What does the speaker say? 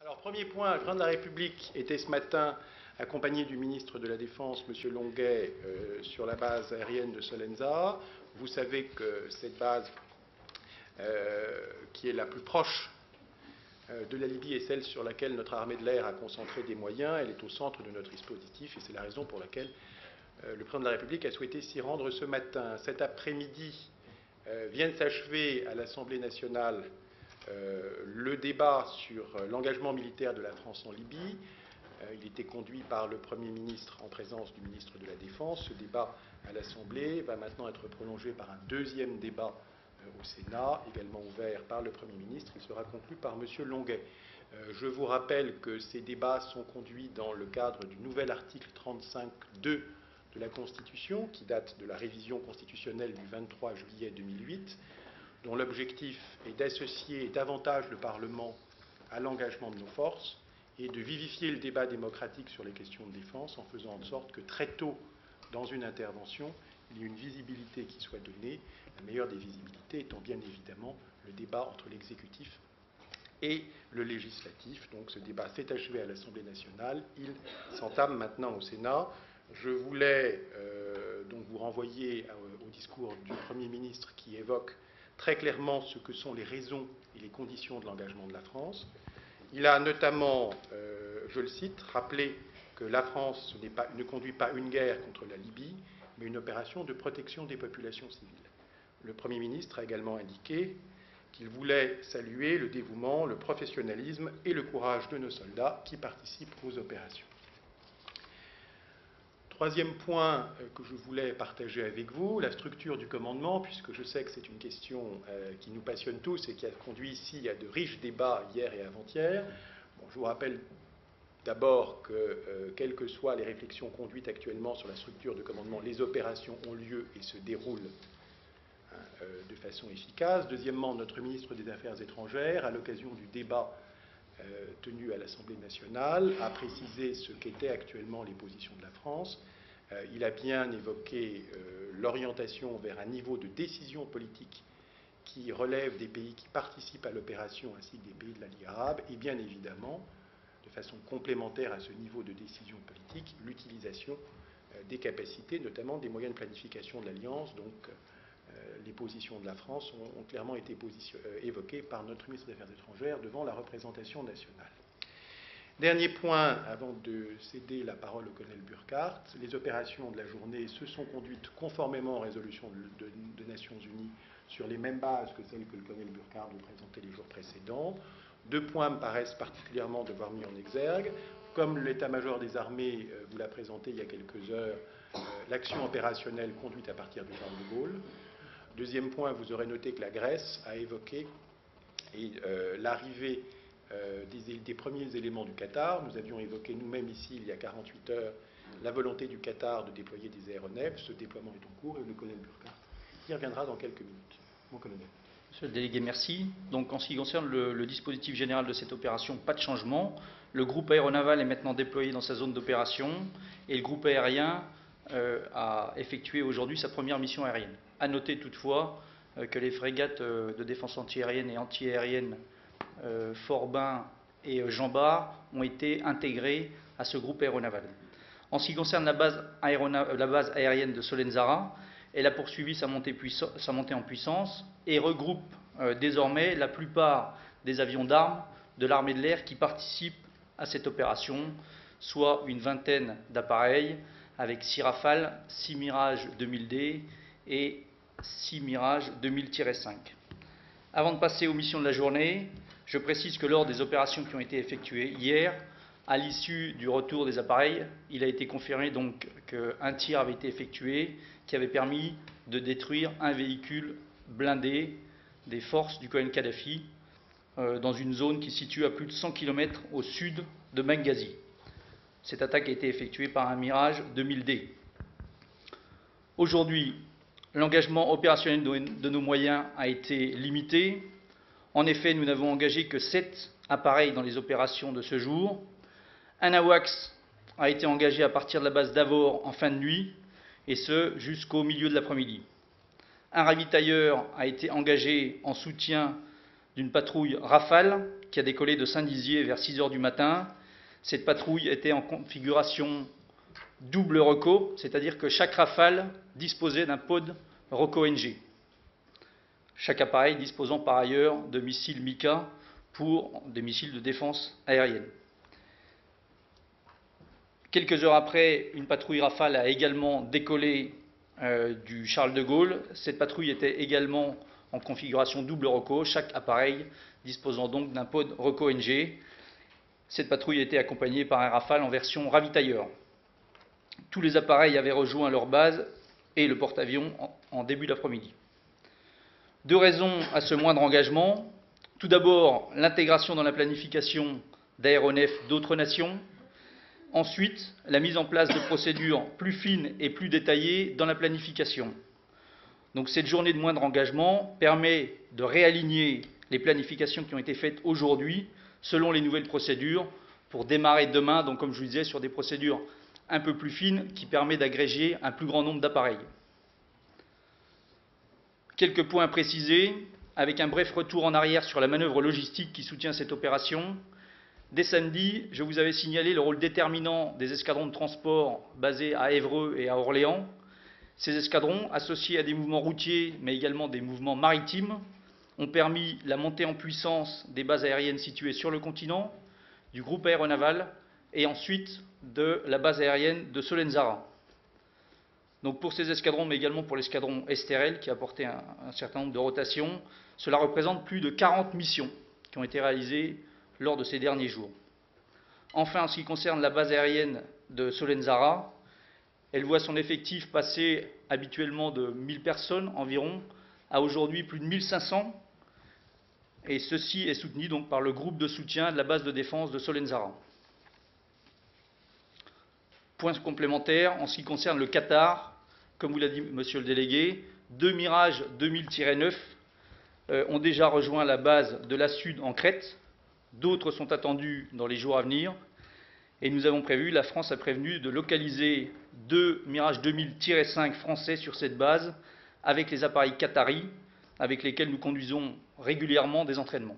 Alors, premier point, le président de la République était ce matin accompagné du ministre de la Défense, M. Longuet, sur la base aérienne de Solenza. Vous savez que cette base, qui est la plus proche de la Libye, est celle sur laquelle notre armée de l'air a concentré des moyens. Elle est au centre de notre dispositif et c'est la raison pour laquelle le président de la République a souhaité s'y rendre ce matin. Cet après-midi vient de s'achever à l'Assemblée nationale le débat sur l'engagement militaire de la France en Libye. Il était conduit par le Premier ministre en présence du ministre de la Défense. Ce débat à l'Assemblée va maintenant être prolongé par un deuxième débat au Sénat, également ouvert par le Premier ministre. Il sera conclu par M. Longuet. Je vous rappelle que ces débats sont conduits dans le cadre du nouvel article 35.2 de la Constitution, qui date de la révision constitutionnelle du 23 juillet 2008, dont l'objectif est d'associer davantage le Parlement à l'engagement de nos forces et de vivifier le débat démocratique sur les questions de défense en faisant en sorte que très tôt dans une intervention, il y ait une visibilité qui soit donnée, la meilleure des visibilités étant bien évidemment le débat entre l'exécutif et le législatif. Donc ce débat s'est achevé à l'Assemblée nationale, il s'entame maintenant au Sénat. Je voulais donc vous renvoyer au discours du Premier ministre qui évoque très clairement ce que sont les raisons et les conditions de l'engagement de la France. Il a notamment, je le cite, rappelé que la France ne conduit pas une guerre contre la Libye, mais une opération de protection des populations civiles. Le Premier ministre a également indiqué qu'il voulait saluer le dévouement, le professionnalisme et le courage de nos soldats qui participent aux opérations. Troisième point que je voulais partager avec vous, la structure du commandement, puisque je sais que c'est une question qui nous passionne tous et qui a conduit ici à de riches débats hier et avant-hier. Bon, je vous rappelle d'abord que, quelles que soient les réflexions conduites actuellement sur la structure de commandement, les opérations ont lieu et se déroulent de façon efficace. Deuxièmement, notre ministre des Affaires étrangères, à l'occasion du débat tenu à l'Assemblée nationale, a précisé ce qu'étaient actuellement les positions de la France. Il a bien évoqué l'orientation vers un niveau de décision politique qui relève des pays qui participent à l'opération ainsi que des pays de la Ligue arabe et bien évidemment, de façon complémentaire à ce niveau de décision politique, l'utilisation des capacités, notamment des moyens de planification de l'Alliance. Donc les positions de la France ont clairement été évoquées par notre ministre des Affaires étrangères devant la représentation nationale. Dernier point, avant de céder la parole au colonel Burkhardt, les opérations de la journée se sont conduites conformément aux résolutions de Nations Unies sur les mêmes bases que celles que le colonel Burkhardt nous présentait les jours précédents. Deux points me paraissent particulièrement devoir mis en exergue. Comme l'état-major des armées vous l'a présenté il y a quelques heures, l'action opérationnelle conduite à partir du Charles de Gaulle. Deuxième point, vous aurez noté que la Grèce a évoqué l'arrivée des premiers éléments du Qatar. Nous avions évoqué nous-mêmes ici, il y a 48 heures, la volonté du Qatar de déployer des aéronefs. Ce déploiement est en cours et le colonel Burkhardt y reviendra dans quelques minutes. Mon colonel. Monsieur le délégué, merci. Donc, en ce qui concerne le dispositif général de cette opération, pas de changement. Le groupe aéronaval est maintenant déployé dans sa zone d'opération et le groupe aérien a effectué aujourd'hui sa première mission aérienne. À noter toutefois que les frégates de défense antiaérienne et antiaérienne Forbin et Jean Bart ont été intégrées à ce groupe aéronaval. En ce qui concerne la base aérienne de Solenzara, elle a poursuivi sa montée en puissance et regroupe désormais la plupart des avions d'armes de l'armée de l'air qui participent à cette opération, soit une vingtaine d'appareils avec 6 Rafales, 6 Mirage 2000D et 6 Mirage 2000-5. Avant de passer aux missions de la journée, je précise que lors des opérations qui ont été effectuées hier, à l'issue du retour des appareils, il a été confirmé donc qu'un tir avait été effectué qui avait permis de détruire un véhicule blindé des forces du colonel Kadhafi dans une zone qui se situe à plus de 100 km au sud de Benghazi. Cette attaque a été effectuée par un Mirage 2000D. Aujourd'hui, l'engagement opérationnel de nos moyens a été limité. En effet, nous n'avons engagé que 7 appareils dans les opérations de ce jour. Un AWACS a été engagé à partir de la base d'Avor en fin de nuit, et ce jusqu'au milieu de l'après-midi. Un ravitailleur a été engagé en soutien d'une patrouille Rafale qui a décollé de Saint-Dizier vers 6 h du matin. Cette patrouille était en configuration double ROCO, c'est-à-dire que chaque Rafale disposait d'un pod ROCO-NG. Chaque appareil disposant par ailleurs de missiles MICA pour des missiles de défense aérienne. Quelques heures après, une patrouille Rafale a également décollé du Charles de Gaulle. Cette patrouille était également en configuration double ROCO, chaque appareil disposant donc d'un pod ROCO-NG. Cette patrouille était accompagnée par un Rafale en version ravitailleur. Tous les appareils avaient rejoint leur base et le porte-avions en début d'après-midi. Deux raisons à ce moindre engagement. Tout d'abord, l'intégration dans la planification d'aéronefs d'autres nations. Ensuite, la mise en place de procédures plus fines et plus détaillées dans la planification. Donc cette journée de moindre engagement permet de réaligner les planifications qui ont été faites aujourd'hui selon les nouvelles procédures pour démarrer demain, donc comme je vous disais, sur des procédures un peu plus fines qui permettent d'agréger un plus grand nombre d'appareils. Quelques points à préciser, avec un bref retour en arrière sur la manœuvre logistique qui soutient cette opération. Dès samedi, je vous avais signalé le rôle déterminant des escadrons de transport basés à Évreux et à Orléans. Ces escadrons, associés à des mouvements routiers, mais également des mouvements maritimes, ont permis la montée en puissance des bases aériennes situées sur le continent, du groupe aéronaval et ensuite de la base aérienne de Solenzara. Donc pour ces escadrons, mais également pour l'escadron Esterel, qui a apporté un certain nombre de rotations, cela représente plus de 40 missions qui ont été réalisées lors de ces derniers jours. Enfin, en ce qui concerne la base aérienne de Solenzara, elle voit son effectif passer habituellement de 1000 personnes environ à aujourd'hui plus de 1500, et ceci est soutenu donc par le groupe de soutien de la base de défense de Solenzara. Point complémentaire, en ce qui concerne le Qatar, comme vous l'a dit monsieur le délégué, 2 Mirage 2000-9 ont déjà rejoint la base de la Sud en Crète. D'autres sont attendus dans les jours à venir. Et nous avons prévu, la France a prévenu de localiser 2 Mirage 2000-5 français sur cette base avec les appareils qataris avec lesquels nous conduisons régulièrement des entraînements.